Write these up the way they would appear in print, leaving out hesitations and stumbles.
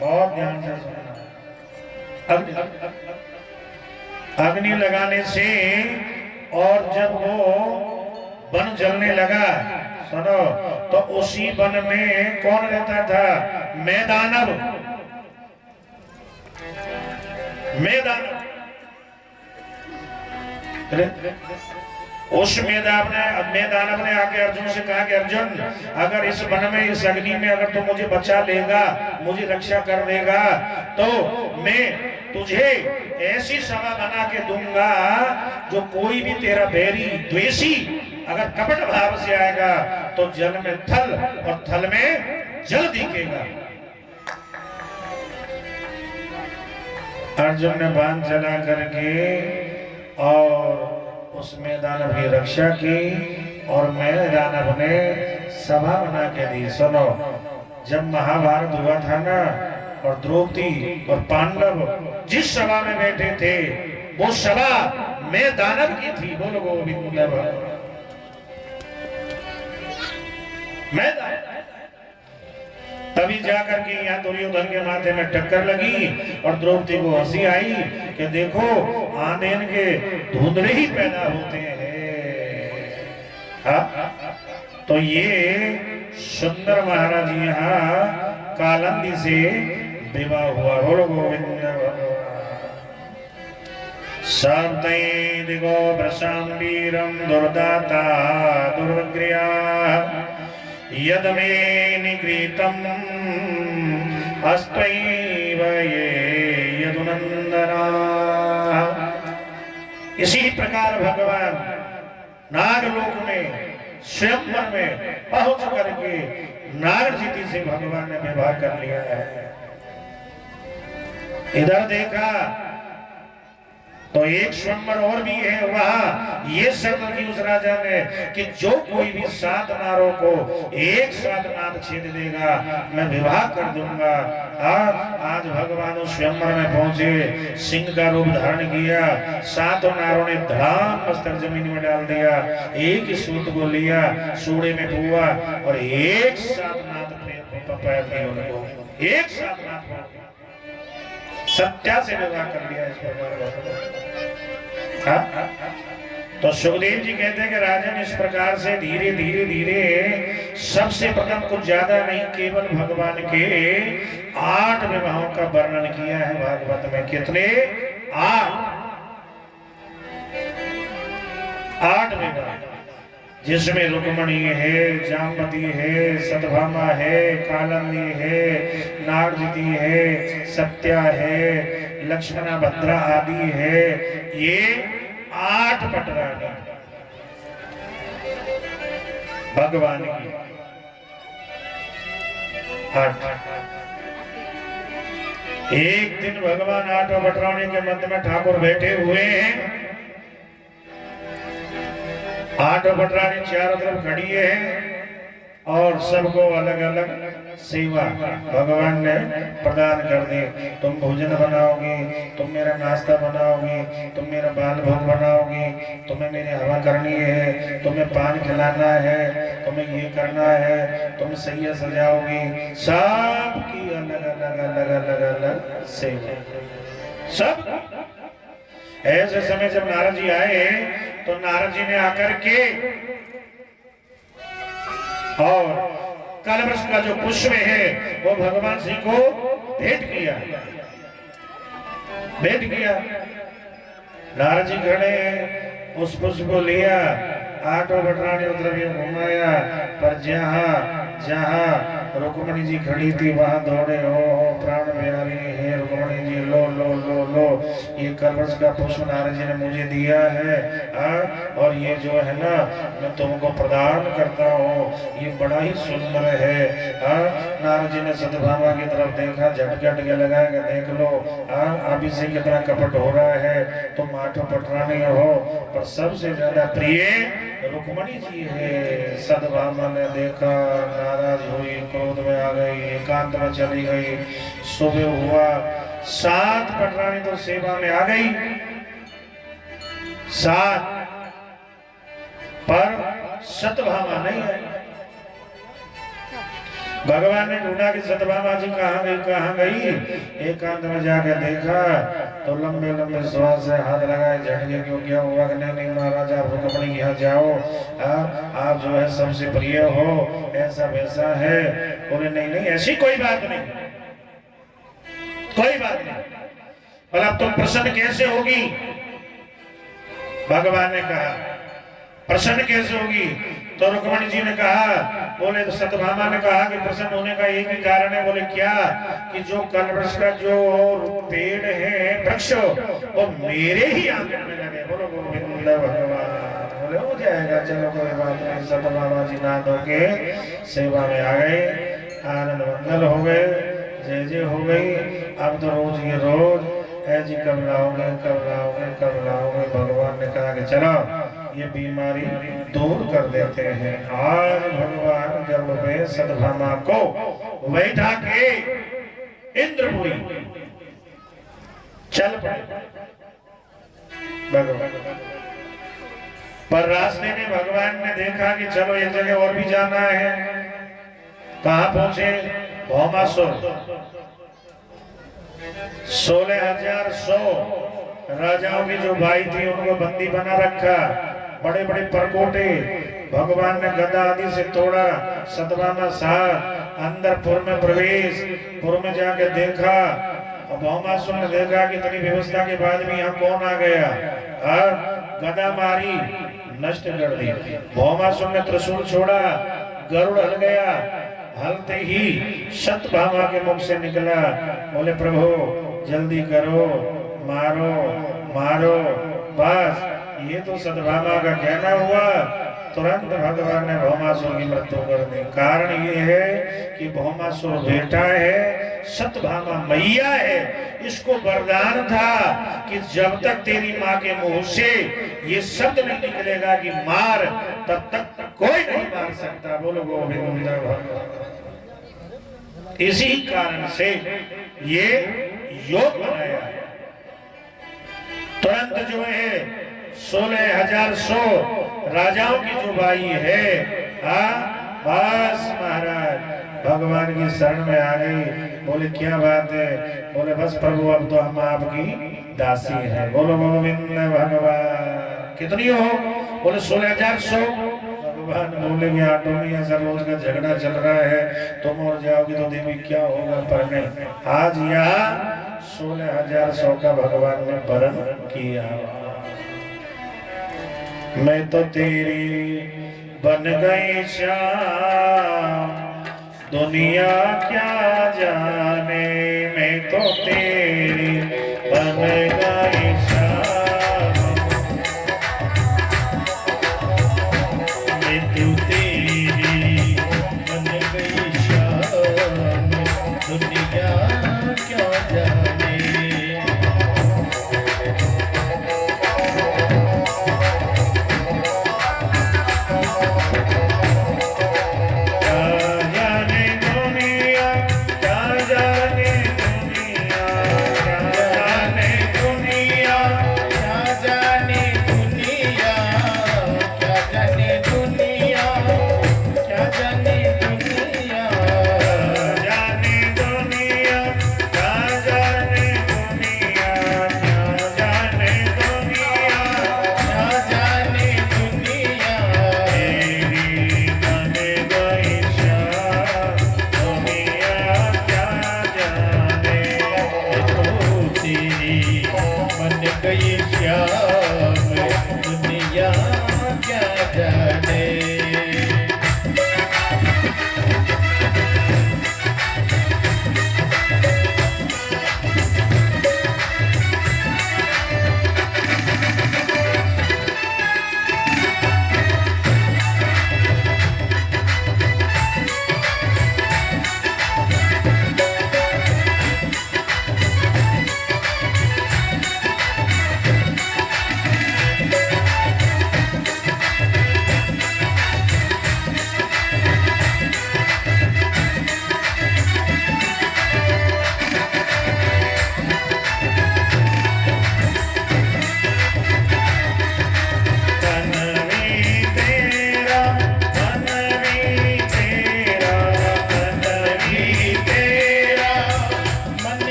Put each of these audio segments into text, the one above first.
बहुत ध्यान से सुनना। अग्नि अग्नि लगाने से और जब वो वन जलने लगा, सुनो, तो उसी वन में कौन रहता था? मैदानव। मैदानव उस मैदानव ने आके अर्जुन से कहा कि अर्जुन, अगर इस वन में, इस अग्नि में अगर तू मुझे बचा लेगा, मुझे रक्षा कर देगा, तो मैं तुझे ऐसी सभा बना के दूंगा जो कोई भी तेरा बैरी द्वेषी अगर कपट भाव से आएगा तो जल में थल और थल में जल दिखेगा। अर्जुन ने बाण चला करके और उस मैदानव की रक्षा की और मैदानव ने सभा बना के दी। सुनो, जब महाभारत हुआ था ना, और द्रौपदी और पांडव जिस सभा में बैठे थे वो सभा मैदानव की थी। बोलो गोविंद। मैदान तभी जाकर के यहाँ दुर्योधन के माथे में टक्कर लगी और द्रौपदी को हंसी आई कि देखो आंधेन के धुंधले ही पैदा होते हैं। तो ये सुंदर महाराज यहाँ कालंदी से विवाह हुआ। बोलो गोविंद। सप्तैदिगो भ्रशाम्बीरं दुर्दाता दुर्ग्रिया यद मे निगृहीतम् अस्त्वैव ये यदुनंदना। इसी प्रकार भगवान नागलोक में स्वयंवर में पहुंच करके नागजीति से भगवान ने विवाह कर लिया है। इधर देखा तो एक स्वयंवर और भी है, वहां ये शर्त की उस राजा ने कि जो कोई भी 7 नारों को एक साथ नाद छेद देगा मैं विवाह कर दूंगा। आज भगवान उस स्वयंवर में पहुंचे, सिंह का रूप धारण किया, 7 नारों ने धड़ाम मस्तक जमीन में डाल दिया, एक ही सूत को लिया, सूड़े में पुआ और एक साथ नाद पैर दिए उनको, एक साथ नाद सत्या से विवाह कर लिया इस प्रकार। तो सुखदेव जी कहते हैं कि राजन इस प्रकार से धीरे धीरे धीरे सबसे प्रथम कुछ ज्यादा नहीं, केवल भगवान के 8 विवाहों का वर्णन किया है भागवत में। कितने? 8 विवाह, जिसमें रुक्मणी है, जामवती है, सतभामा है, कालंदी है, नागजीति है, सत्या है, लक्ष्मणा भद्रा आदि है। ये 8 पटरानी भगवान की 8। एक दिन भगवान 8 पटरानी के मध्य में ठाकुर बैठे हुए हैं। 8 पटरानी चारों तरफ खड़ी है और सबको अलग अलग सेवा भगवान ने प्रदान कर दी। तुम भोजन बनाओगी, तुम मेरा नाश्ता बनाओगी, तुम मेरा बाल भोग बनाओगी, तुम्हें मेरी हवा करनी है, तुम्हें पान खिलाना है, तुम्हें ये करना है, तुम सैया सजाओगी। सबकी अलग अलग अलग अलग अलग सेवा सब। ऐसे समय जब नारद जी आए तो नारद जी ने आकर के और कलवृक्ष का जो पुष्प है वो भगवान श्री को भेंट किया। नारद जी खड़े उस पुष्प को लिया, 8 पटरानी उधर घुमाया, पर जहाँ जहाँ रुक्मणी जी खड़ी थी वहां दौड़े, हो प्राण प्यारी है रुक्मणी जी, लो लो लो लो, ये कलवृक्ष का पुष्प नारद जी ने मुझे दिया है, और ये जो है ना मैं तुमको प्रदान करता हूँ, ये बड़ा ही सुंदर है। नारद जी ने सत्यभामा की तरफ देखा, झटझट के लगा के देख लो अभी से कितना कपट हो रहा है, तुम 8 पटरानी हो पर सबसे ज्यादा प्रिय रुक्मणी जी है। सत्यभामा ने देखा, नाराज हुई, क्रोध में आ गई, एकांत में चली गई। सुबह हुआ, 7 पटरानी तो सेवा में आ गई, 7 पर सत्यभामा नहीं आई। भगवान ने ढूंढा कि सत्यभामा जी कहाँ गई। एकांत में जाकर देखा तो लंबे लंबे श्वास से हाथ लगाए झटके क्यों क्या हुआ कि नहीं महाराज आप रुक्मणी के यहाँ जाओ, आप जो है सबसे प्रिय हो, ऐसा वैसा है। बोले नहीं नहीं ऐसी कोई बात नहीं, कोई बात नहीं। बोला अब तुम प्रसन्न कैसे होगी। भगवान ने कहा प्रसन्न कैसे होगी। तो रुक्मणी जी ने कहा, बोले तो सत्यभामा ने कहा कि प्रसन्न होने का एक ही कारण है। बोले क्या कि जो कलवृक्ष का जो पेड़ है वृक्ष वो मेरे ही आंगन में लगे। बोलो गोविंद भगवान। बोले हो जाएगा, चलो कोई बात नहीं। सत्यभामा जी नहा धो के सेवा में आ गए, आनंद मंगल हो गए, जय जय हो गई। अब तो रोज ये रोज है जी कब लाओगे कब लाओगे कब लाओगे। भगवान ने कहा कि चलो ये बीमारी दूर कर देते हैं। आज भगवान गर्भ में सत्यभामा को बैठा के इंद्रपुरी चल पड़े भगवान। पर रास्ते में भगवान ने देखा कि चलो एक जगह और भी जाना है। कहां पहुंचे। भौमासुर 16,100 राजाओं की जो भाई थी उनको बंदी बना रखा। बड़े बड़े परकोटे भगवान ने गदा आदि से तोड़ा। सत्यभामा साथ अंदर पुर में प्रवेश, पुर में जाके देखा। भौमासुर ने देखा कि इतनी व्यवस्था के बाद भी यहाँ कौन आ गया। गदा मारी, नष्ट कर दी। भौमासुर ने त्रिशूल छोड़ा, गरुड़ हल गया। हलते ही सत्यभामा के मुख से निकला, बोले प्रभु जल्दी करो, मारो मारो। बस ये तो सत्यभामा का कहना हुआ। तुरंत भगवान ने भौमासुर की मृत्यु कर दी। कारण ये है कि भौमासुर बेटा है, सत्यभामा मैया है। इसको वरदान था कि जब तक तेरी माँ के मुंह से ये शब्द नहीं निकलेगा कि मार, तब तक कोई नहीं मार सकता। बोलो गोविंद भगवान। इसी कारण से ये योग बनाया। तुरंत जो है 16,100 राजाओं की जो बाई है, बस महाराज भगवान की शरण में आ गई। बोले क्या बात है। बोले बस प्रभु अब तो हम आपकी दासी हैं। बोलो गोविंद भगवान। कितनी हो। बोले 16,100। भगवान बोले कि ऑटो में ऐसा रोज का झगड़ा चल रहा है, तुम और जाओगी तो देवी क्या होगा। पर नहीं, आज यहाँ 16,100 का भगवान ने वरण किया। मैं तो तेरी बन गई श्याम, दुनिया क्या जाने। मैं तो तेरी बन गई श्याम, मैं तो तेरी बन गई श्याम, दुनिया क्या जाने।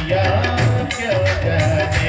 दुनिया क्या जाने।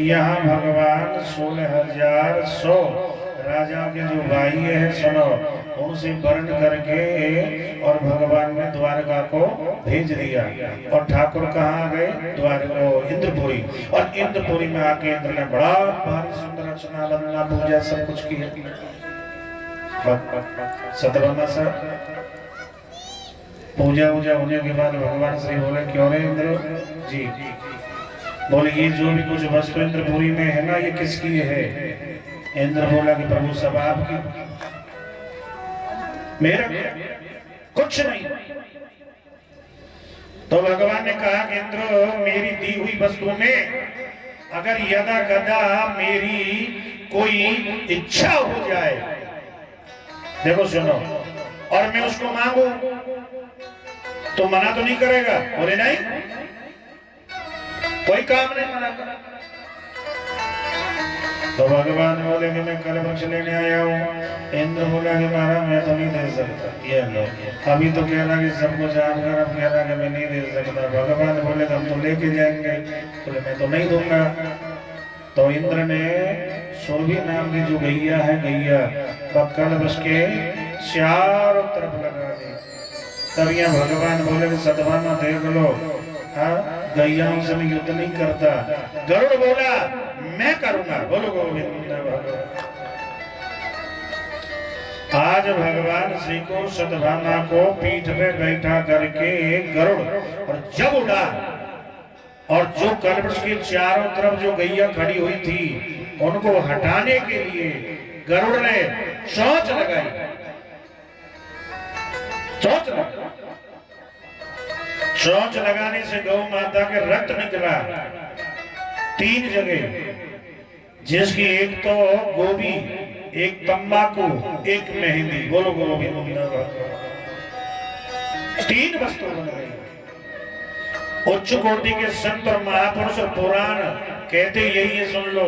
यहाँ भगवान 16,100 राजा के जो भाई है सुनो उनसे वर्ण करके और भगवान ने द्वारका को भेज दिया और ठाकुर कहाँ गए द्वारका इंद्रपुरी और इंद्रपुरी में आके इंद्र ने बड़ा भारी सुंदर रचना वंदना पूजा सब कुछ किया। सतरंगा सर पूजा वूजा होने के बाद भगवान श्री बोले क्यों रे इंद्र जी बोले ये जो भी कुछ वस्तु इंद्रपुरी में है ना ये किसकी है। इंद्र बोला कि प्रभु सब आपकी मेरा कुछ नहीं। तो भगवान ने कहा कि इंद्र मेरी दी हुई वस्तु में अगर यदा कदा मेरी कोई इच्छा हो जाए देखो सुनो और मैं उसको मांगू तो मना तो नहीं करेगा। बोले नहीं कोई काम नहीं मना कर। तो भगवान बोले कि मैं कल वृक्ष लेने आया हूँ। इंद्र बोला कि महाराज मैं तो नहीं दे सकता ये लो अभी तो कह रहा कि सबको जानकर अब कह रहा कि मैं नहीं दे सकता। भगवान बोले हम तो लेके जाएंगे बोले मैं तो नहीं दूंगा। तो इंद्र ने सुरभि नाम की जो गैया है गैया कल बस के चारों तरफ लगा दी तब यहाँ भगवान बोले कि सतभामा देख लो, हाँ गैयाओं से मैं युद्ध नहीं करता। गरुड़ बोला मैं करूंगा। बोलो गोविंद भगवान। आज भगवान श्री को सतभामा को पीठ पे बैठा करके गरुड़ और जब उड़ा, और जो कलवृक्ष के चारों तरफ जो गैया खड़ी हुई थी उनको हटाने के लिए गरुड़ ने चोंच लगाई। चोंच लगाने से गौ माता के रक्त निकला 3 जगह, जिसकी एक तो गोभी, एक तंबाकू, एक मेहंदी। बोलो गोविंद। 3 वस्तु बन गई। उच्च कोटि के संत और महापुरुष और पुराण कहते यही है, सुन लो,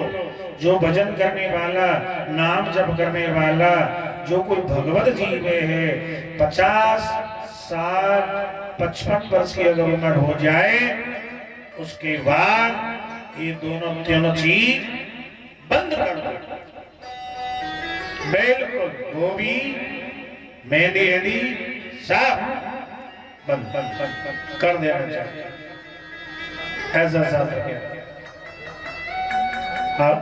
जो भजन करने वाला, नाम जप करने वाला, जो कोई भगवत जीव है 50, 60, 55 वर्ष की अगर उम्र हो जाए उसके बाद ये तीनों चीज बंद कर दो। बिल्कुल गोभी, मेहंदी सब बंद कर देना चाहिए। ऐसा हाँ।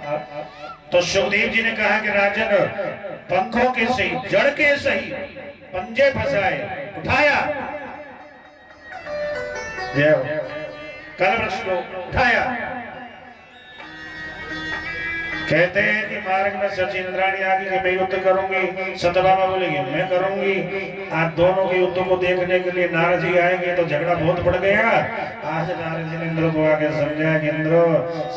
तो सुखदेव जी ने कहा कि राजन, पंखों के सही, जड़ के सही पंजे फंसाए, उठाया, कलवृक्ष को उठाया। कहते हैं कि मार्ग में सचिंद्राणी आ गई कि मैं युद्ध करूंगी, सतभामा बोलेगी मैं करूंगी। आज दोनों के युद्ध को देखने के लिए नारद जी आएंगे तो झगड़ा बहुत बढ़ गया। आज नारद जी ने इंद्र को आके समझाया कि इंद्र,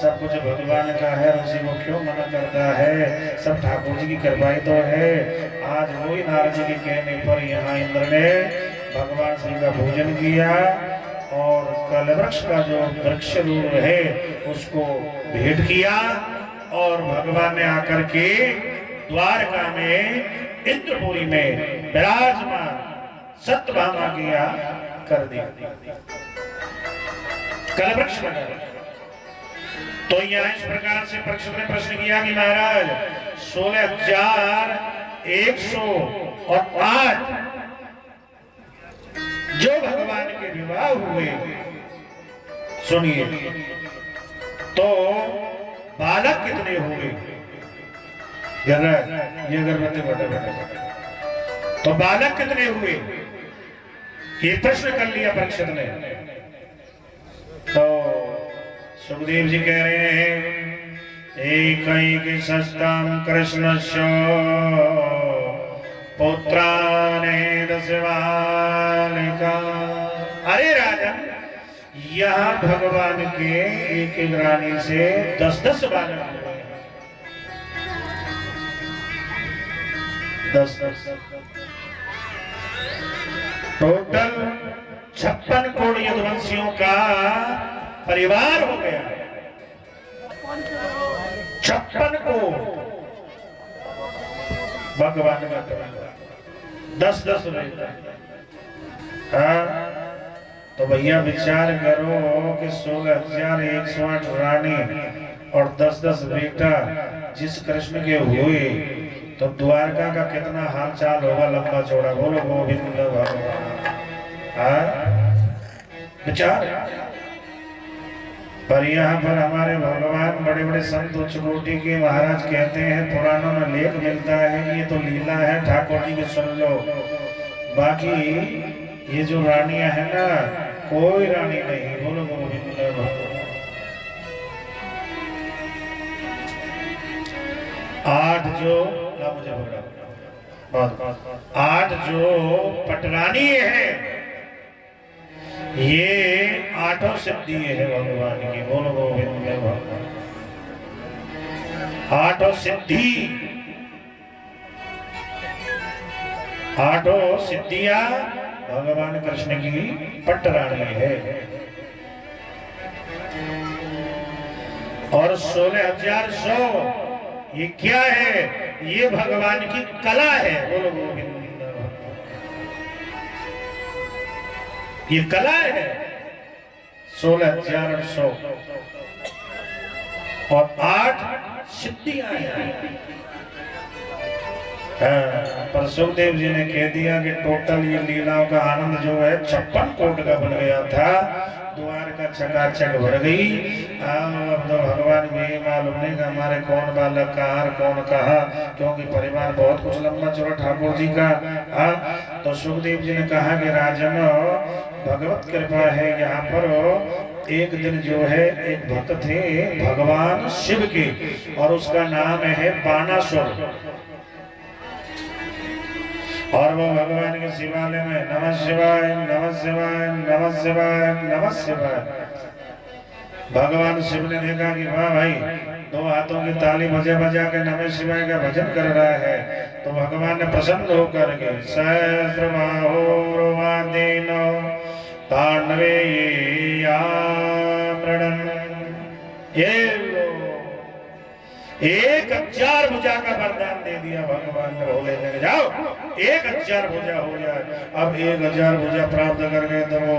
सब कुछ भगवान का है, उसी को क्यों मना करता है, सब ठाकुर जी की कृपाई तो है। आज वही नारद जी के कहने पर यहाँ इंद्र ने भगवान श्री का भोजन किया और कलवृक्ष का जो वृक्ष रूप है उसको भेंट किया, और भगवान ने आकर के द्वारका में इंद्रपुरी में विराजमान सतभामा की कर दिया, कलवृक्ष बना। तो यहाँ इस प्रकार से परीक्षित ने प्रश्न किया कि महाराज 16,108 जो भगवान के विवाह हुए, सुनिए, तो बालक कितने हुए? ये गर्भवती बटे तो बालक कितने हुए? ये प्रश्न कर लिया परीक्षित ने। तो सुखदेव जी कह रहे हैं एक सस्ताम कृष्ण पुत्राने 10 बालिका। अरे राजन, यहाँ भगवान के एक रानी से 10-10 बालक हुए। 10-10 टोटल 56 करोड़ यदुवंशियों का परिवार हो गया। 56 को भगवान का 10-10 तो भैया विचार करो कि 16,108 रानी और 10-10 बेटा जिस कृष्ण के हुए, तो द्वारका का कितना हाल चाल होगा लंबा चौड़ा। बोलो गोविंद भगवान। विचार। पर यहाँ पर हमारे भगवान बड़े बड़े संत उच्च कोटि के महाराज कहते हैं, पुराणों में लेख मिलता है कि ये तो लीला है ठाकुर जी की, सुन लो। बाकी ये जो रानियां है ना, कोई रानी नहीं। बोलो गोविंद भगवान। 8 जो मुझे बोला 8 जो पटरानी है, ये 8 सिद्धि है भगवान की। बोलो गोविंद भगवान। 8 सिद्धि, 8 सिद्धियां भगवान कृष्ण की पटरानी है। और 16,100 ये क्या है? ये भगवान की कला है। बोलो गोविंद। ये कला है। 16,100 और 8 सिद्धियां हैं। पर सुखदेव जी ने कह दिया कि टोटल ये लीलाओं का आनंद जो है 56 कोट का बन गया था, द्वार का चकाचक भर गई। अब तो भगवान को ये मालूम नहीं कि हमारे कौन बालक कहाँ कौन कहा, क्योंकि परिवार बहुत कुछ लंबा चौड़ा ठाकुर जी का। तो सुखदेव जी ने कहा कि राजन भगवत कृपा है, यहाँ पर एक दिन जो है एक भक्त थे भगवान शिव के, और उसका नाम है बाणासुर। और वो भगवान के शिवालय में नमः शिवाय नमः शिवाय नमः शिवाय नमः शिवाय। भगवान शिव ने देखा कि वाह भाई, दो हाथों की ताली बजा बजा के नमः शिवाय का भजन कर रहा है, तो भगवान ने प्रसन्न होकर के सहस्रबाहुर्वादीनो तांडवे यामृणन्, ये 1000 भुजा का वरदान दे दिया भगवान ने। भोले ने जाओ 1000 भुजा हो जाए। अब 1000 भुजा प्राप्त कर गए तो वो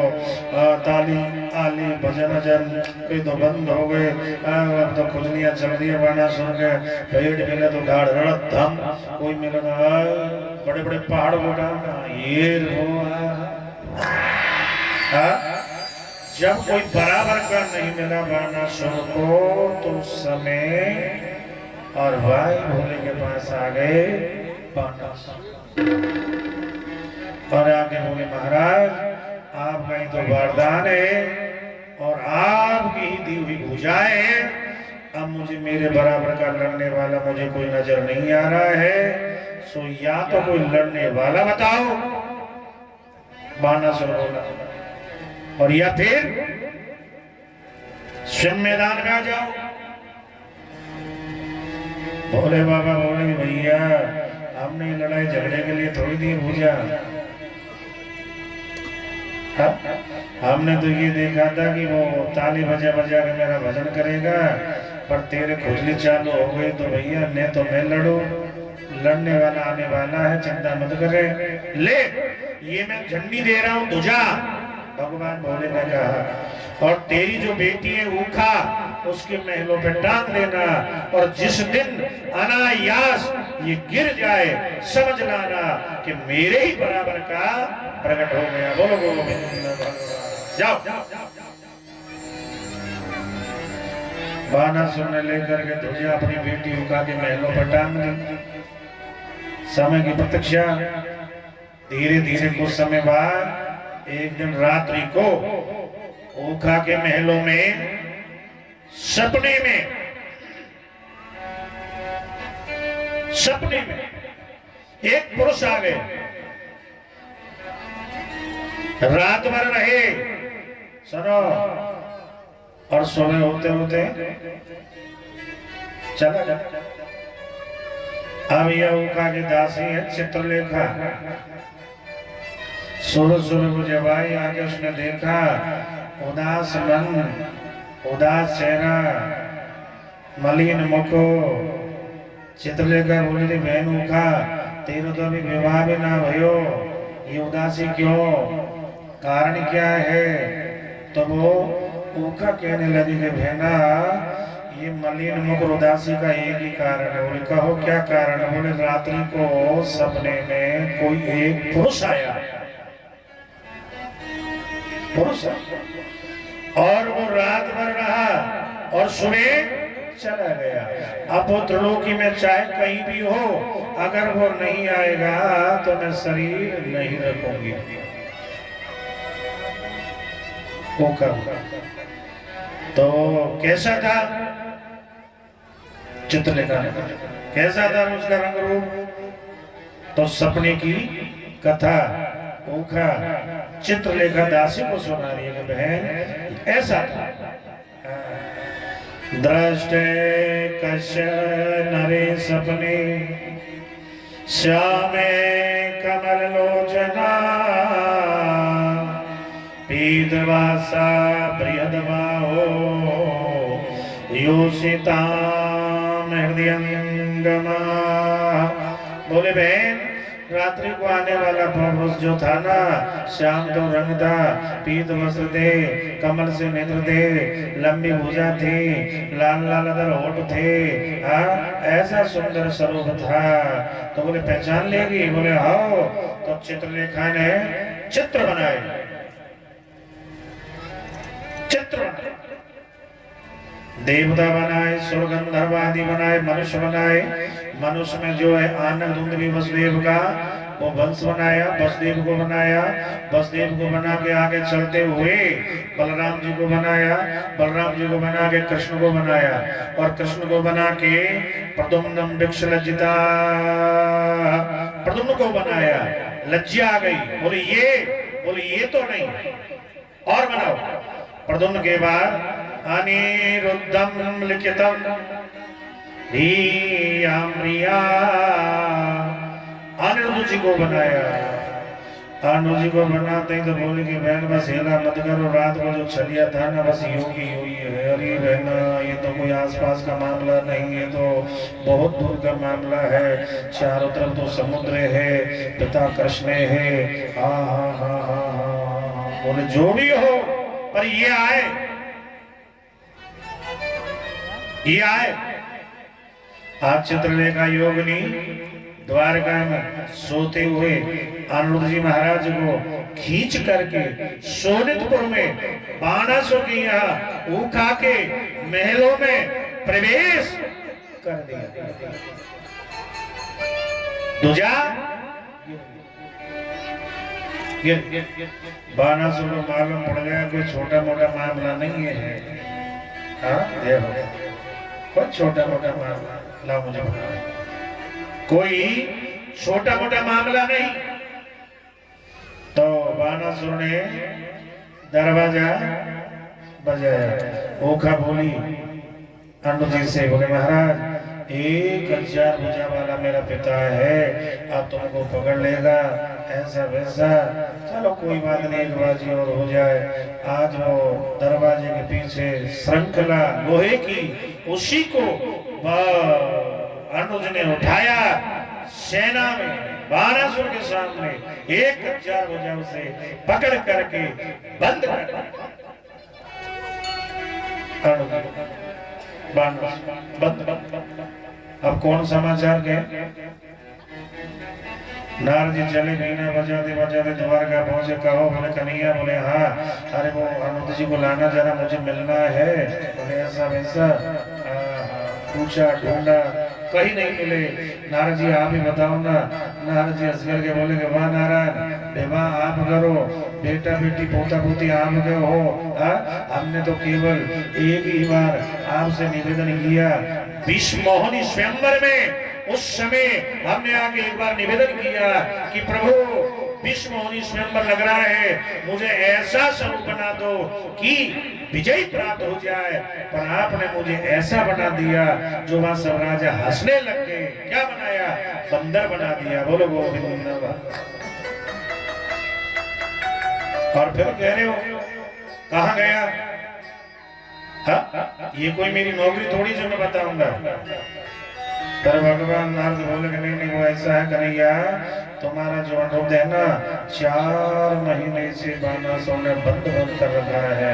ताली आली भजन जन भी तो बंद हो गए। अब तो खुजलियां चल रही है, बाना सुन के पेट मिले तो गाढ़ रड़त धम, कोई मिले तो बड़े बड़े पहाड़ उठा ये जब कोई बराबर का नहीं मिला बानासुर को, तो उस समय और भाई भोले के पास आ गए बानासुर और आके बोले महाराज आपका ही तो वरदान है और आपकी ही दी हुई भुजाएं है, अब मुझे मेरे बराबर का लड़ने वाला मुझे कोई नजर नहीं आ रहा है, सो या तो कोई लड़ने वाला बताओ, बानासुर बोला, और या फिर स्वयं मैदान में आ जाओ। भोले बाबा बोले भैया हमने लड़ाई झगड़े के लिए थोड़ी दी भूजा, हमने तो ये देखा था कि वो ताली बजा बजा के मेरा भजन करेगा, पर तेरे खुजली चालू हो गई तो भैया ने तो मैं लड़ू, लड़ने वाला आने वाला है, चिंता मत करे, ले ये मैं झंडी दे रहा हूँ ध्वजा, भगवान भोले ने कहा, और तेरी जो बेटी है ऊखा उसके महलों पे टांग देना, और जिस दिन अनायास ये गिर जाए समझ लाना कि मेरे ही बराबर का प्रकट हो गया। बोलो बोलो जाओ। बानासुर ने लेकर के ध्वजा अपनी बेटी ऊखा के महलों पर टांग दी। समय की प्रतीक्षा, धीरे धीरे कुछ समय बाद एक दिन रात्रि को ऊखा के महलों में सपने में एक पुरुष आ गए, रात भर रहे, सुनो, और सोने होते होते चला जाता। अब यह ऊखा की दासी है चित्रलेखा, सुबह सुबह को जब आई आके उसने देखा उदास मन, उदास चेहरा, मलिन मुखो। चित्रलेखा बोली बहन ऊखा तेरे तो अभी विवाह भी ना भयो, ये उदासी क्यों, कारण क्या है? तो वो ऊखा कहने लगी कि बहना ये मलिन मुख उदासी का एक ही कारण है। बोले कहो क्या कारण है? बोले रात्रि को सपने में कोई एक पुरुष आया, पुरुष, और वो रात भर रहा और सुबह चला गया। अब वो त्रिलोकी में चाहे कहीं भी हो, अगर वो नहीं आएगा तो मैं शरीर नहीं रखूंगी। वो कब तो कैसा था? चित्रलेखा ने कैसा था उसका रंग रूप? तो सपने की कथा ऊखा चित्रलेखा दासी को सुना रही है, बहन ऐसा था। दृष्टे कश्य नरे सपने श्यामे कमल लोचना पीतवासा बृहद्बाहो योषिताम हृदयंगमा। बोले बहन रात्रि को आने वाला पुरुष जो था ना, श्याम तो रंग था, पीत वस्त्र थे, कमल से नेत्र थे, लंबी भुजा थी, लाल लाल अदर होठ थे, ऐसा सुंदर स्वरूप था। तो बोले पहचान लेगी? बोले हाँ। तो चित्रलेखा ने चित्र बनाए, चित्र बनाए, देवता बनाए, सुरगंधर्व आदि बनाए, मनुष्य बनाए। मनुष्य में जो है आनंद धुंधवी वसुदेव का वो वंश बनाया, वसुदेव को बनाया। वसुदेव को बना के आगे चलते हुए बलराम जी को बनाया, बलराम जी को बना के कृष्ण को बनाया, और कृष्ण को बना के प्रद्युम्न वृक्ष लज्जिता प्रद्युम्न को बनाया। लज्जा आ गई, बोले ये तो नहीं, और बनाओ। प्रद्युम्न के बाद अनिरुद्धम लिखितम अनिरुद्ध जी को बनाया। अनिरुद्ध जी को बनाते ही तो बोले कि बहन बस हेला मत करो, रात को जो छलिया था ना बस योगी हुई है। अरे बहन ये तो कोई आसपास का मामला नहीं है, तो बहुत दूर का मामला है। चारों तरफ तो समुद्र है, पिता कृष्ण है। हाँ हाँ हाँ हाँ हाँ, बोले जो भी हो पर ये आए, ये आए। आज चित्रलेखा योगिनी द्वारका में सोते हुए अनिरुद्ध जी महाराज को खींच करके सोनितपुर में बाणासुर के यहाँ उठा के महलों में प्रवेश कर दिया। दूजा बाणासुर को मालूम पड़ गया कोई छोटा मोटा मामला नहीं है। हाँ देखो, कोई छोटा मोटा मामला ला मुझे कोई छोटा मोटा मामला नहीं। तो बाणासुर ने दरवाजा बजाया। ओखा बोली अनिरुद्ध जी से, बोले महाराज 1000 भुजा वाला मेरा पिता है, अब तुमको पकड़ लेगा, ऐसा वैसा। चलो कोई बात नहीं, एक बाजी और हो जाए। आज वो दरवाजे के पीछे श्रृंखला लोहे की, उसी को अनिरुद्ध ने उठाया, सेना में बाणासुर के सामने 1000 भुजाओं से पकड़ करके बंद कर दिया। अब कौन समाचार के? नारद जी चले, बीना बजाते बजाते द्वारका पहुंचे। कहो? बोले कन्हैया। बोले हाँ। अरे वो अनिरुद्ध जी को लाना जरा, मुझे मिलना है। बोले ऐसा वैसा, पूछा ढूंढा, कहीं नहीं मिले। नारद जी आप ही बताओ ना। नारद जी हंस करके बोले कि वाह नारायण, विवाह आप करो, बेटा बेटी पोता पोती आप गए हो। हमने तो केवल एक ही बार आपसे निवेदन किया, विश्व मोहनी स्वयंवर में उस समय हमने आके एक बार निवेदन किया कि प्रभु विश्व मोहनी स्वयंवर लग रहा है, मुझे ऐसा स्वरूप बना दो कि विजय प्राप्त हो जाए। पर आपने मुझे ऐसा बना दिया जो वहां सब राजा हंसने लग गए। क्या बनाया? बंदर बना दिया। बोलो गोविंद। और फिर कह रहे हो कहां गया? हाँ, ये कोई मेरी नौकरी थोड़ी जो मैं बताऊंगा। पर भगवान नारद बोले कि नहीं वो ऐसा है कन्हैया, तुम्हारा जो अनिरुद्ध है ना 4 महीने से बाणासुर ने बंद कर रखा है।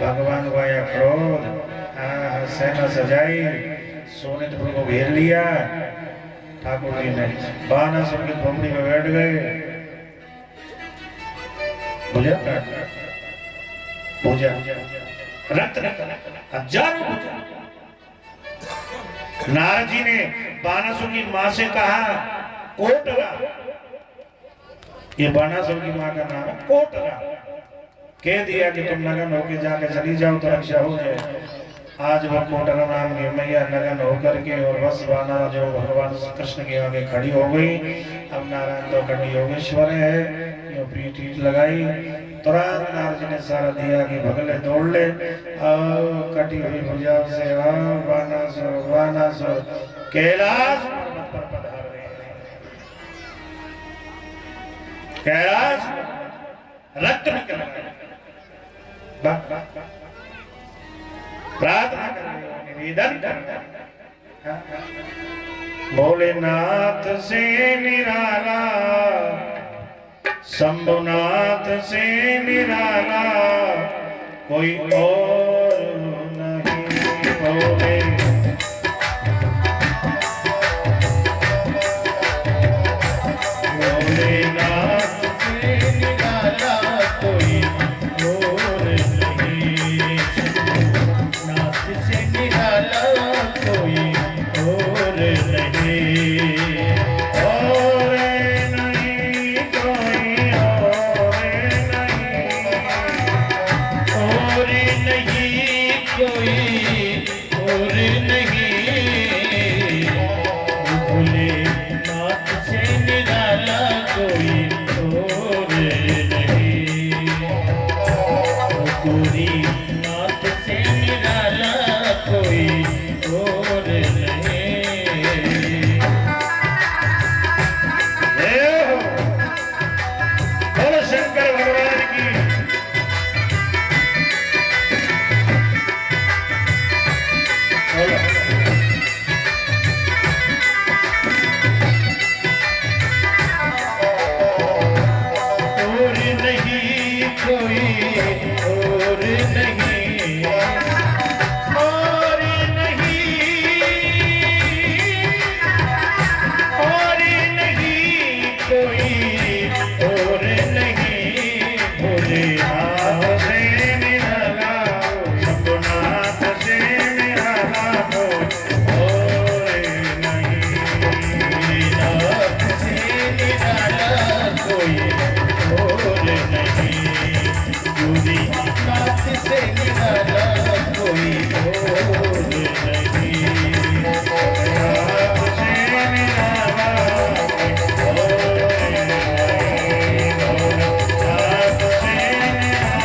भगवान को आया क्रोध, सेना सजाई, सोनितपुर को घेर लिया। ठाकुर जी ने बाणासुर की खोपड़ी में बैठ गए। पूजा रत्न 1000 पूजा। नारद जी ने बाणासुर की मां से कहा कोटरा, ये बाणासुर की मां का नाम है कोटरा। कह दिया कि तुम नगन होके जाके चली जाओ तो रक्षा हो जाए। आज वह कोटरा नाम की मैया नगन होकर के और बस बाना जो भगवान कृष्ण के आगे खड़ी हो गई। अब नारायण तो खड़ी योगेश्वर है, यो पीठ लगाई। तुरंत नारद जी ने सारा दिया कि भगले दौड़ ले, कटी हुई भुजाओं से बाणासुर कैलाश पर्वत पर पधार रहे। कैलाश रक्त निकल रहा, प्रार्थना कर रहे, निवेदन कर रहे। भोलेनाथ से निराला शंभुनाथ से निराला कोई और नहीं बोले। भोलेनाथ से निराला कोई और नहीं, नाथ से निराला कोई और नहीं, और नहीं कोई और नहीं, और नहीं कोई और नहीं, भोलेनाथ से निराला कोई और नहीं, भोलेनाथ से निराला कोई और नहीं। जय हो बोलो शंकर भगवान की। बोलो और नहीं कोई और नहीं, और नहीं, और नहीं कोई और नहीं, भोलेनाथ से निराला शंभुनाथ से निराला कोई और नहीं। भोलेनाथ से निराला कोई और नहीं, भोलेनाथ से निराला कोई और नहीं, नाथ से निराला कोई और नहीं। नाथ से निराला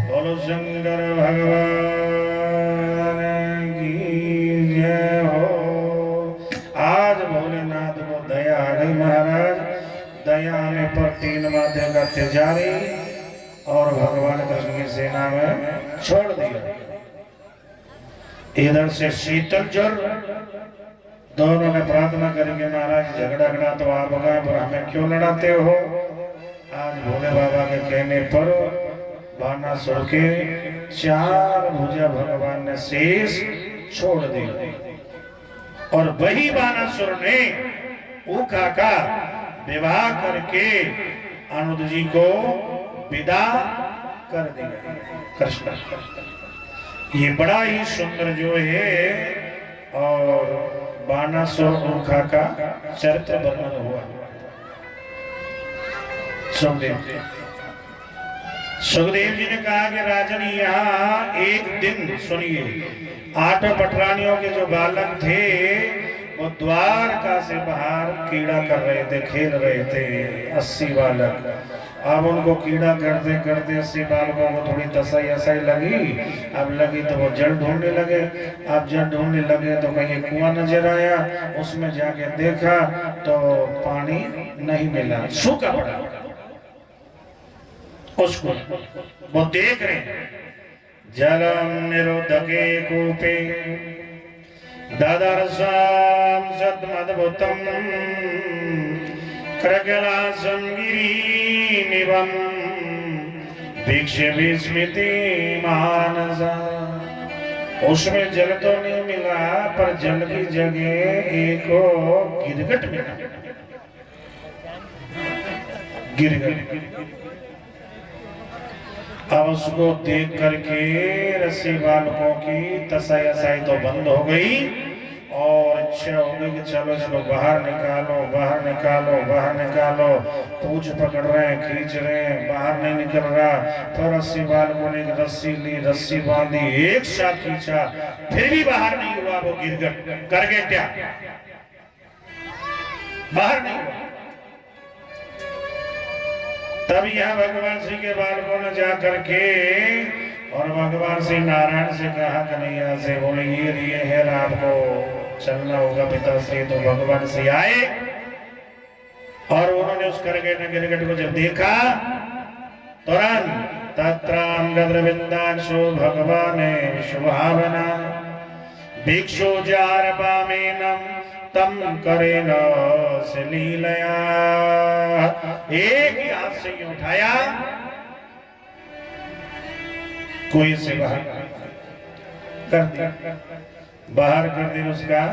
बोलो शंकर भगवान की जय हो। आज भोलेनाथ को दया आ गई महाराज। दया आने पर 3 माथे का तिजारी और भगवान कृष्ण की सेना में छोड़ दिया। इधर से शीतल जल दोनों ने प्रार्थना करी कि महाराज झगड़ा तो आप गए पर हमें क्यों लड़ाते हो। आज भोले बाबा के कहने पर बानासुर के 4 भुजा भगवान ने शेष छोड़ दी और वही बानासुर ने ऊखा का विवाह करके अनुज जी को विदा कर दिया। कृष्ण ये बड़ा ही सुंदर जो है और बानासुर ऊखा का चरित्र वर्णन हुआ। सुखदेव जी ने कहा कि राजन यहाँ एक दिन सुनिए 8 पटरानियों के जो बालक थे वो द्वारका से बाहर कीड़ा कर रहे थे, खेल रहे थे 80 बालक। अब उनको कीड़ा करते करते 80 बालकों को थोड़ी तसई लगी। अब लगी तो वो जल ढूंढने लगे। अब जल ढूंढने लगे तो कहीं कुआं नजर आया, उसमें जाके देखा तो पानी नहीं मिला, सूखा पड़ा। उसको वो देख रहे हैं जलम निरोधके कूपे ददर्शाम सद्मद्भुतम कृकलासं गिरिनिवं भिक्ष्य विस्मृति मानसा। उसमें जल तो नहीं मिला पर जल की जगह एक गिरगट मिला। गिरगट अब उसको देख करके रस्सी बालकों की तसाई तो बंद हो गई और इच्छा हो गई कि चलो इसको बाहर निकालो, बाहर निकालो, बाहर निकालो। पूछ पकड़ रहे हैं, खींच रहे हैं, बाहर नहीं निकल रहा। तो रस्सी बालकों ने एक रस्सी ली, रस्सी बांधी, एक साथ खींचा, फिर भी बाहर नहीं हुआ। वो गिरगट कर गए क्या, बाहर नहीं हुआ। तब यहाँ भगवान श्री के बालकों ने जा करके और भगवान श्री नारायण से कहा कन्हैया से, बोले ये लिए है आपको चलना होगा पिताश्री। तो भगवान श्री आए और उन्होंने उस गिरगट को जब देखा तुरंत तत्रांगद्रविंदाक्षो भगवान शुभावना भिक्षु जार पामेनम तम करे न लीलया। एक ही हाथ से ये उठाया, कोई से बाहर कर दिया, बाहर कर दिया। उसका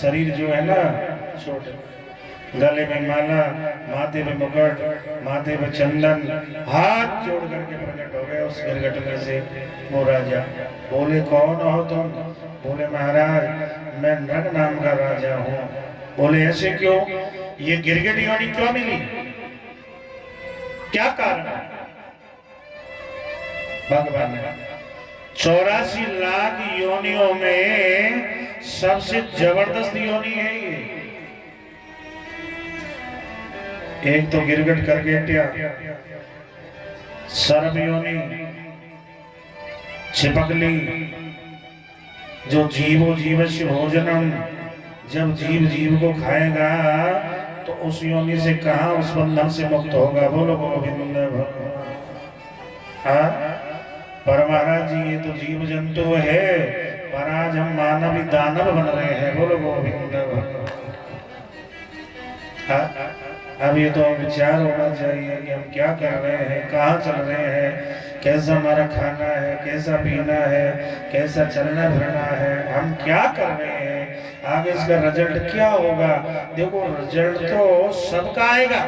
शरीर जो है ना छोटे, गले में माला, माथे में मुकुट, माथे में चंदन, हाथ जोड़ करके प्रकट हो गए उस गिरगट में से वो राजा। बोले कौन हो तुम? बोले महाराज मैं नग नाम का राजा हूँ। बोले ऐसे क्यों? ये गिरगिट योनि क्यों मिली, क्या कारण है? भगवान 84 लाख योनियों में सबसे जबरदस्त योनि है ये। एक तो गिरगिट करकेटिया, सर्प योनि, छिपकली, जो जीवो जीवस्य भोजनम, जब जीव जीव को खाएगा तो उस योनि से कहा उस बंधन से मुक्त होगा। बोलो गोविंद भगवान। हाँ पर महाराज जी ये तो जीव जंतु है, पर आज हम मानव दानव बन रहे हैं। बोलो गोविंद भगवान। हाँ अब ये तो विचार होना चाहिए कि हम क्या कर रहे हैं, कहाँ चल रहे हैं, कैसा हमारा खाना है, कैसा पीना है, कैसा चलना फिरना है, हम क्या कर रहे हैं, आगे इसका रिजल्ट क्या होगा। देखो रिजल्ट तो सबका आएगा,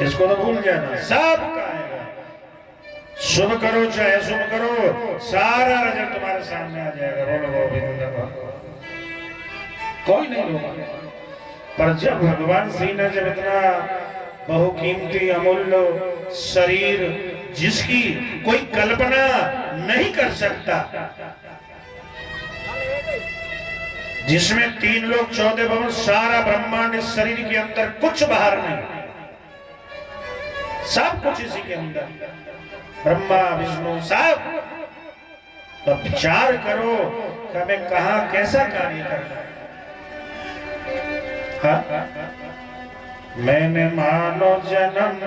इसको तो भूल जाना, सबका आएगा। शुभ करो चाहे शुभ करो, सारा रिजल्ट तुम्हारे सामने आ जाएगा। बोलो गोविंद भगवान। कोई नहीं होगा, पर जब भगवान श्री ने जब इतना बहुकीमती अमूल्य शरीर जिसकी कोई कल्पना नहीं कर सकता, जिसमें 3 लोग 14 भवन, सारा ब्रह्मांड इस शरीर के अंदर, कुछ बाहर नहीं, सब कुछ इसी के अंदर, ब्रह्मा विष्णु सब। तो विचार करो कि हमें कहां कैसा कार्य करना है। हाँ? मैंने मानो जन्म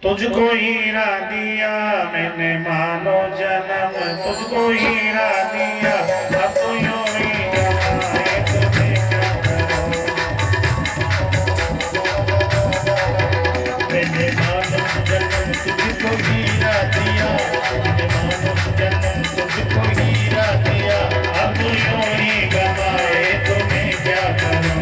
तुझको हीरा दिया, मैंने मानो जन्म तुझको हीरा दिया, अब तो यूं ही गवाए तुझे क्या करूं। मैंने मानो जन्म तुझको हीरा दिया, मैंने मानो जन्म तुझको हीरा दिया, अब तो यूं ही गवाए तुम्हें क्या करूं।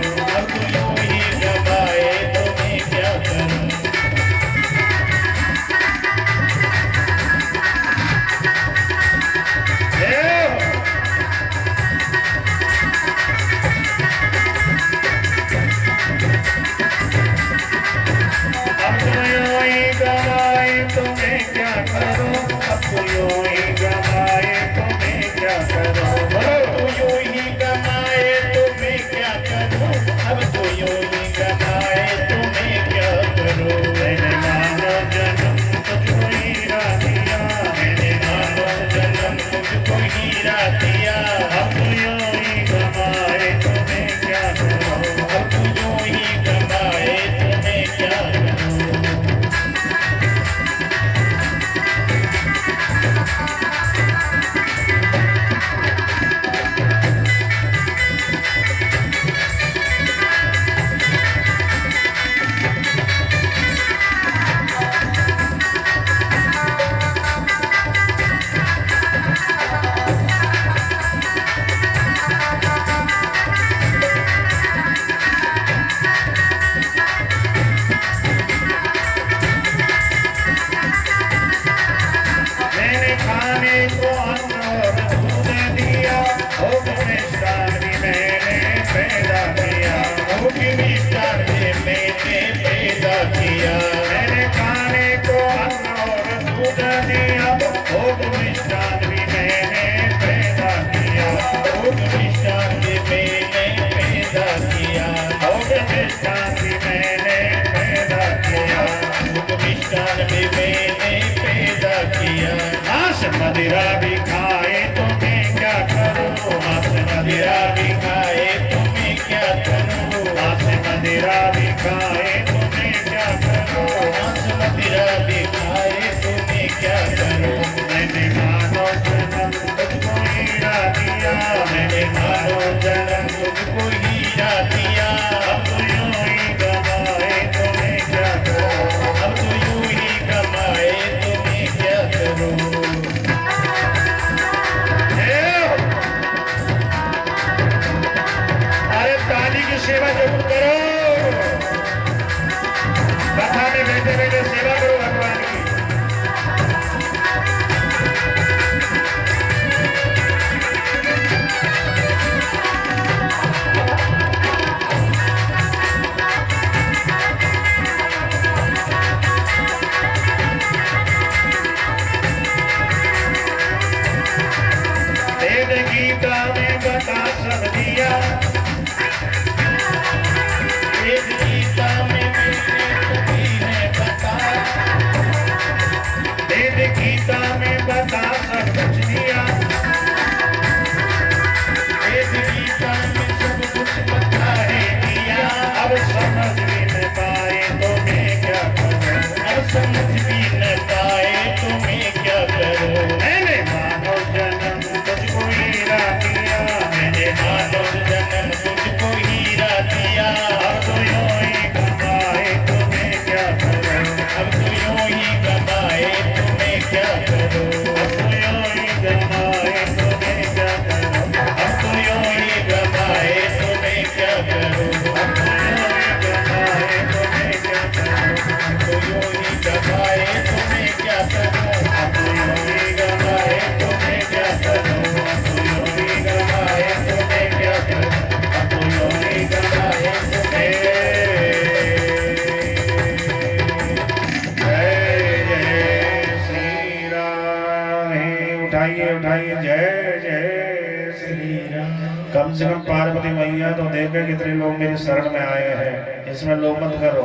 उठाइए, जय जय श्री राम। कम से कम पार्वती मैया तो देखे कितने लोग मेरे शरण में आए हैं, इसमें लोग मत करो,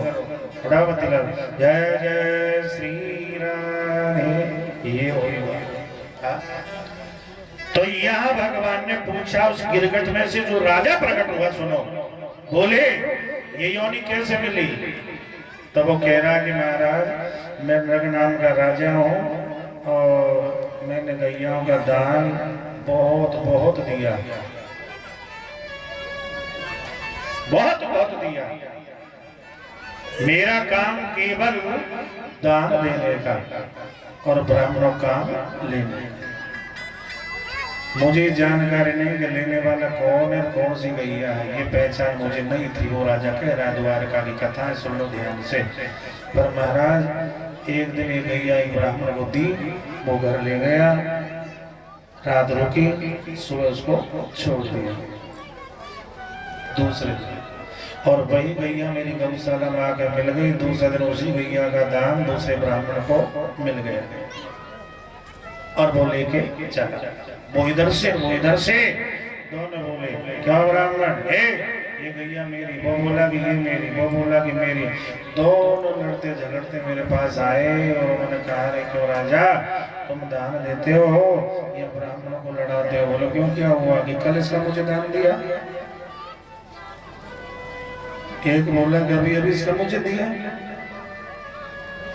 उठाओ तिलक, जय जय श्री राम। ये हो गया। तो यहाँ भगवान ने पूछा उस गिरगट में से जो राजा प्रकट हुआ, सुनो, बोले ये योनि कैसे मिली? तो वो कह रहा कि महाराज मैं नग नाम का राजा हूँ और मैंने गैयाओं का दान बहुत बहुत दिया, बहुत बहुत दिया। मेरा काम केवल दान देने का और ब्राह्मणों का लेने का। मुझे जानकारी नहीं कि लेने वाला कौन है, कौन सी गैया है, ये पहचान मुझे नहीं थी। वो राजा कह रहा है, द्वारका की कथा है, सुन लो ध्यान से। पर महाराज एक दिन ये गैया एक ब्राह्मण को दी, वो घर ले गया, रात रुकी, सुबह उसको छोड़ दिया दूसरे दिन। और वही गैया मेरी गौशाला में आकर मिल गई। दूसरे दिन उसी गैया का दाम दूसरे ब्राह्मण को मिल गया और वो लेके चला। वो इधर से दोनों बोले, क्या ब्राह्मण है? ये गैया मेरी। वो बोला कि ये मेरी, वो बोला कि मेरी। दोनों लड़ते झगड़ते मेरे पास आए और उन्होंने कहा, रे क्यों राजा तुम दान देते हो, ये ब्राह्मणों को लड़ाते हो? बोलो क्यों, क्या हुआ कि कल इसका मुझे दान दिया? एक बोला कि अभी अभी इसका मुझे दिया।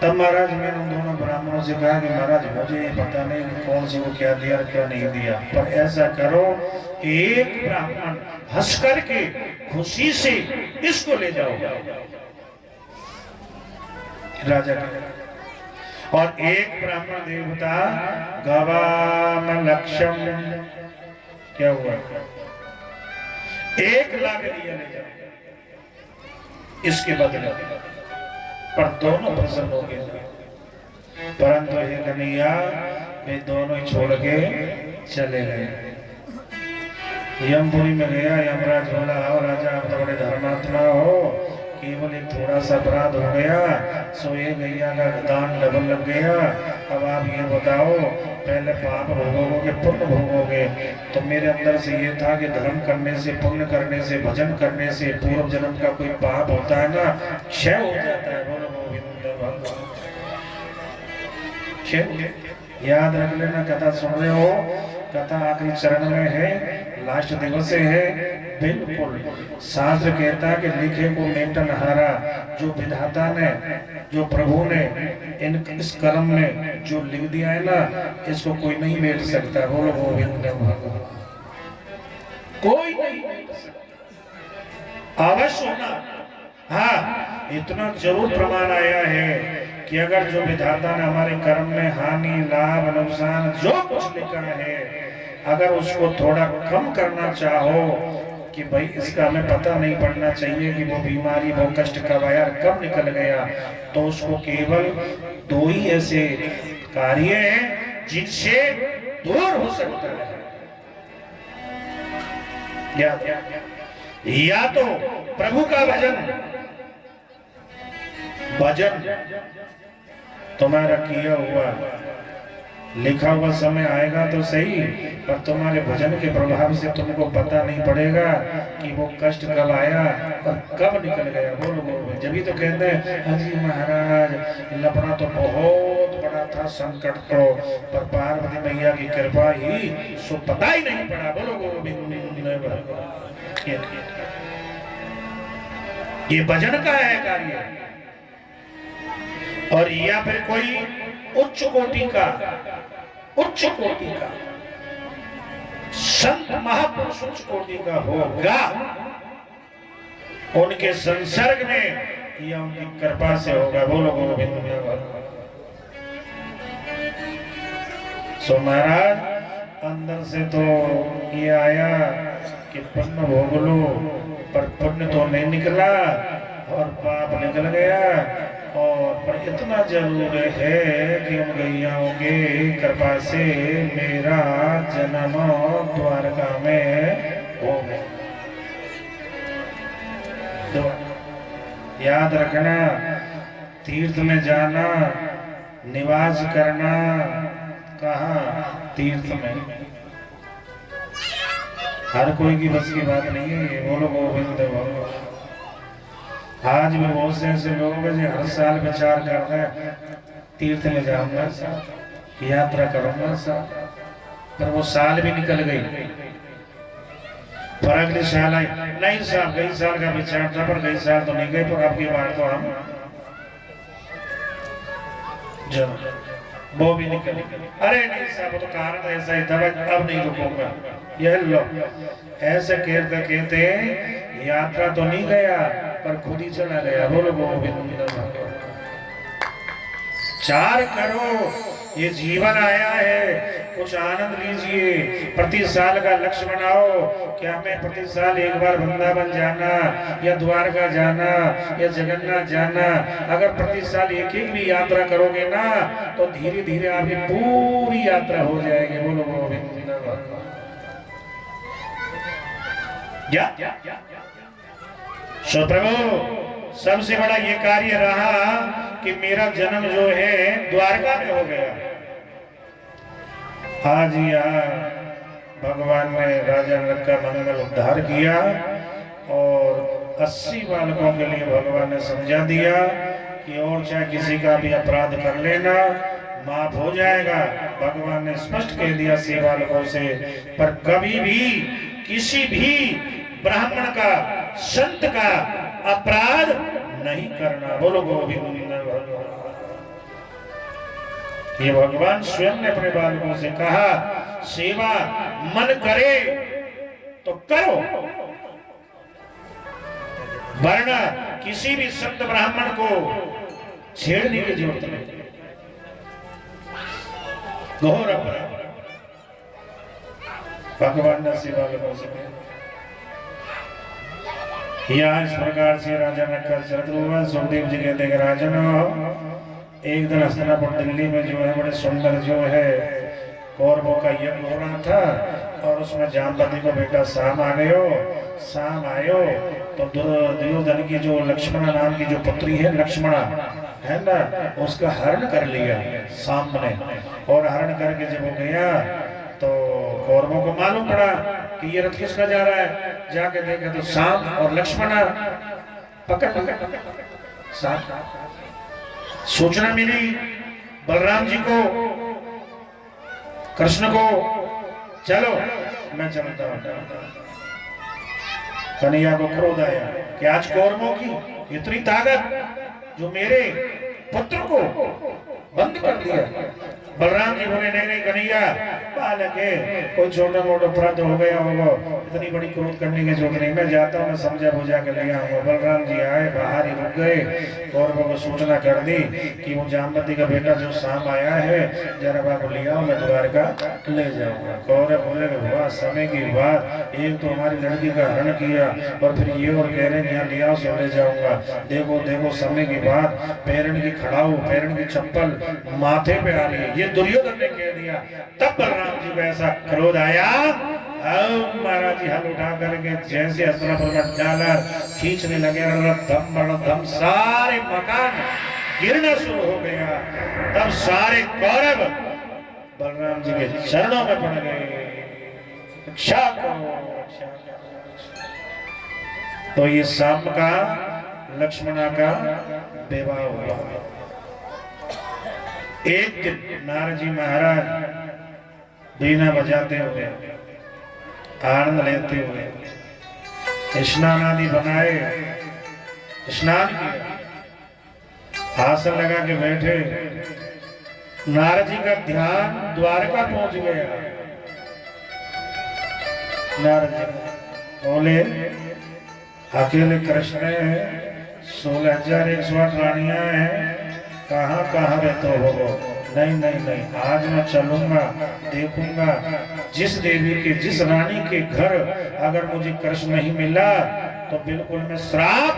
तब महाराज मैंने उन दोनों ब्राह्मणों से कहा कि महाराज मुझे पता नहीं कि कौन सी को क्या दिया और क्या नहीं दिया, पर ऐसा करो एक ब्राह्मण हंस करके खुशी से इसको ले जाओ राजा का। और एक ब्राह्मण देवता गवाम लक्ष्यम, क्या हुआ, 1 लाख दिया ले जाओ इसके बदले। पर दोनों प्रसन्न हो गए, परंतु हे कन्हैया वे दोनों ही छोड़ के चले गए। यमपुरी में गया, यमराज बोला, आओ राजा आप तो बड़े धर्मात्मा हो, केवल एक थोड़ा सा अपराध हो गया, सो ये गैया का दान डबल लग गया। अब आप ये बताओ पहले पाप भोगोगे पुण्य भोगोगे? तो मेरे अंदर से ये था कि धर्म करने से, पुण्य करने से, भजन करने से पूर्व जन्म का कोई पाप होता है ना, क्षय हो जाता है। बोलो गोविंद भगवान, याद रख लेना। कथा सुन रहे हो, कथा आखिरी चरण में है, लास्ट दिवस है। बिल्कुल शास्त्र कहता है कि लिखे को मेंटन हारा, जो विधाता ने, जो प्रभु ने इस कर्म में जो लिख दिया है ना, इसको कोई नहीं मेट सकता। बोलो गोविंद भगवान, कोई नहीं मेट सकता। अवश्य होना, हाँ इतना जरूर प्रमाण आया है कि अगर जो विधाता ने हमारे कर्म में हानि लाभ नुकसान जो कुछ लिखा है, अगर उसको थोड़ा कम करना चाहो कि भाई इसका हमें पता नहीं पड़ना चाहिए कि वो बीमारी वो कष्ट कब आया कब निकल गया, तो उसको केवल 2 ही ऐसे कार्य हैं जिनसे दूर हो सकता है। या तो प्रभु का भजन तुम्हारा किया हुआ लिखा हुआ समय आएगा तो सही, पर तुम्हारे भजन के प्रभाव से तुमको पता नहीं पड़ेगा कि वो कष्ट कब आया और कब निकल गया। बोलो बोलो, जब तो कहते हैं अजी महाराज लपड़ा तो बहुत बड़ा था संकट तो, पर पार्वती मैया की कृपा ही सो पता ही नहीं पड़ा। बोलो गोविंद, ये भजन का है कार्य। और या फिर कोई उच्च कोटि का संत महापुरुष उच्च कोटि का होगा, उनके संसर्ग में या उनकी कृपा से होगा। बोलो गोविंद भगवान। सो महाराज अंदर से तो ये आया कि पुण्य भोग लो, पर पुण्य तो नहीं निकला और पाप निकल गया। और पर इतना जरूर है कि उन गैयाओं के कृपा से मेरा जन्म द्वारका में हो गया। तो याद रखना, तीर्थ में जाना, निवास करना कहाँ? तीर्थ में। हर कोई की बस की बात नहीं है ये। बोलो गोविंद भगवान। आज भी बहुत से ऐसे लोग हैं जो हर साल विचार कर रहे हैं तीर्थ में जाऊंगा साहब, यात्रा करूंगा साहब, पर वो साल भी निकल गई, पर अगले साल आई नहीं साहब। गई साल का विचार था पर गई साल तो नहीं गए, पर अब की बार तो हम जरूर वो भी निकल गई। अरे नहीं साहब, तो कारण ऐसा ही था, अब नहीं रुकूंगा। यह लो ऐसे कहते कहते यात्रा तो नहीं गया पर खुद ही चला गया। बोलो गोविंद। चार करो, ये जीवन आया है, कुछ आनंद लीजिए। प्रति साल का लक्ष्य बनाओ कि हमें प्रति साल एक बार वृंदावन जाना या द्वारका जाना या जगन्नाथ जाना। अगर प्रति साल एक एक भी यात्रा करोगे ना तो धीरे धीरे आपकी पूरी यात्रा हो जाएगी। बोलो गोविंद। सो प्रभु सबसे बड़ा ये कार्य रहा कि मेरा जन्म जो है द्वारका में हो गया। आज यहाँ भगवान ने राजा जनक का मंगल उद्धार किया और 80 बालकों के लिए भगवान ने समझा दिया कि और चाहे किसी का भी अपराध कर लेना माफ हो जाएगा। भगवान ने स्पष्ट कह दिया 80 बालकों से, पर कभी भी किसी भी ब्राह्मण का संत का अपराध नहीं करना। बोलो गोविंद। ये भगवान स्वयं ने अपने बालकों से कहा, सेवा मन करे तो करो, वरना किसी भी संत ब्राह्मण को छेड़ने की जरूरत नहीं। घोर अपराध भगवान ने सेवा लोगों से कहा। यहाँ इस प्रकार से राजा नक्कर चरित्र हुआ। सुखदेव जी कहते हैं राजन, एक दिन हस्तिनापुर दिल्ली में जो है बड़े सुंदर जो है कौरवों का यज्ञ हो रहा था और उसमें जामवंती को बेटा शाम आ गयो। शाम आयो तो दुर्योधन की जो लक्ष्मणा नाम की जो पुत्री है लक्ष्मणा है ना, उसका हरण कर लिया शाम ने। और हरण करके जब वो गया तो कौरवों को मालूम पड़ा कि ये रथ किसका जा रहा है। जाके देखा तो शाम और लक्ष्मणा पकड़ सूचना मिली बलराम जी को, कृष्ण को, चलो मैं चलता हूं। कन्हैया को क्रोध आया कि आज कौरवों की इतनी ताकत जो मेरे पुत्र को बंद कर दिया। बलराम जी बोले नहीं नहीं कन्हैया, बालक है, कोई छोटा मोटा अपराध हो गया होगा, इतनी बड़ी क्रोध करने की जरूरत नहीं, मैं जाता हूँ, मैं समझा बुझा के ले आऊंगा। बलराम जी आए, बाहर ही रुक गए, कौरवों को सूचना कर दी कि वो जामवंती का बेटा जो शाम आया है जरा बाबू ले आओ, मैं द्वारका ले जाऊंगा। कौरव बोले हुआ समय की बात, एक तो हमारी लड़की का हरण किया और फिर ये और कह रहे हैं यहाँ ले आओ सो ले जाऊंगा। देखो देखो समय की बात, पैरन की खड़ाऊ, पैरन की चप्पल माथे पे आ रही है, ये दुर्योधन ने कह दिया। तब बलराम जी को ऐसा क्रोध आया, महाराज जी हल उठा करके जैसे हस्तिनापुर में डाला, खींचने लगे, धम सारे मकान गिरना शुरू हो गया। तब सारे कौरव बलराम जी के चरणों में पड़ गए, रक्षा करो। तो ये शाम का लक्ष्मणा का विवाह हुआ। एक दिन नारद जी महाराज बीना बजाते हुए आनंद लेते हुए स्नान आदि बनाए, स्नान किया, आसन लगा के बैठे। नारद जी का ध्यान द्वारका पहुंच गया। नारद जी बोले अकेले कृष्ण है, 16,108 रानियां हैं, कहाँ कहाँ रहते हो। नहीं नहीं नहीं, आज मैं चलूंगा, देखूंगा जिस देवी के, जिस रानी के घर अगर मुझे कृष्ण नहीं मिला तो बिल्कुल मैं श्राप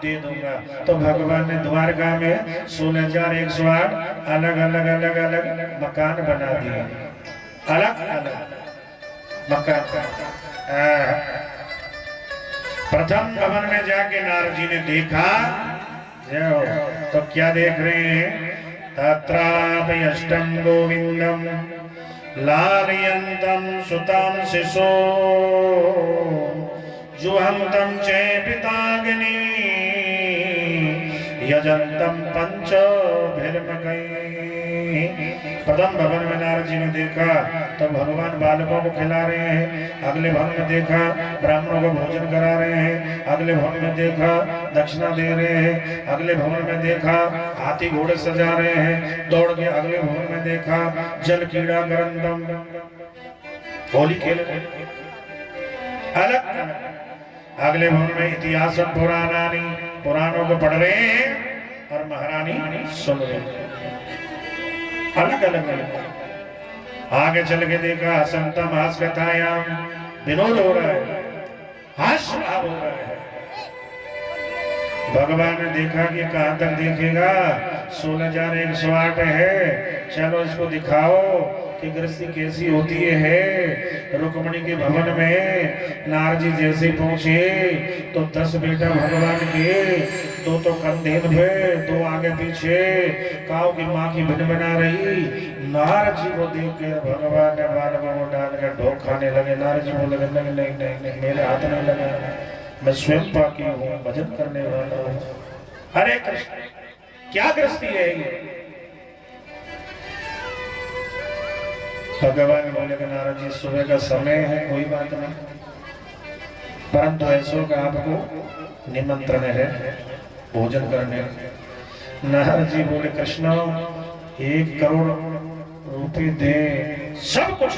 दे दूंगा। तो भगवान ने द्वारका में 16,108 अलग अलग अलग अलग मकान बना दिए, अलग अलग मकान। प्रथम भवन में जाके नारद जी ने देखा तो क्या देख रहे हैं, तत्रापयष्टं गोविन्दं लालयन्तं सुतां शिशो जुहन्तं च पिताग्नि यजन्तं पंचभिर्मकैः। प्रथम भवन में नारद जी ने देखा तो भगवान बालकों को खिला रहे हैं, अगले भवन में देखा ब्राह्मणों को भोजन करा रहे हैं, अगले भवन में देखा दक्षिणा दे रहे हैं, अगले भवन में देखा हाथी घोड़े सजा रहे हैं, दौड़ के अगले भवन में देखा जल कीड़ा करंदम होली खेल अलग अगले भवन में इतिहास पुराणानी पुराणों को पढ़ रहे हैं और महारानी सुन रहे हैं, अलग अलग आगे चल के देखा संतम हास कथायाम विनोद हो रहा है, हास्य भाव हो रहा है। भगवान ने देखा कि कहां तक देखेगा, 16,108 है, चलो इसको दिखाओ कि गृहस्थी कैसी होती है। रुक्मणी के भवन में नारद जी जैसे पहुंचे तो 10 बेटा भगवान के, 2 तो कंधे पे, 2 आगे पीछे, काऊ की माँ की भिन बना रही। नारद जी को देख के भगवान ने बालकों को डाल कर ढोक खाने लगे। नारद जी बोले नहीं नहीं नहीं नहीं, मेरे हाथ नहीं लगा, मैं स्वयं पाकी हूँ, भजन करने वाला हूँ। हरे कृष्ण, क्या गृहस्थी है ये? भगवान बोले कि नारद जी सुबह का समय है, कोई बात नहीं, परंतु ऐसो का आपको निमंत्रण है भोजन करने। नारद जी बोले कृष्ण 1 करोड़ रुपए दे, सब कुछ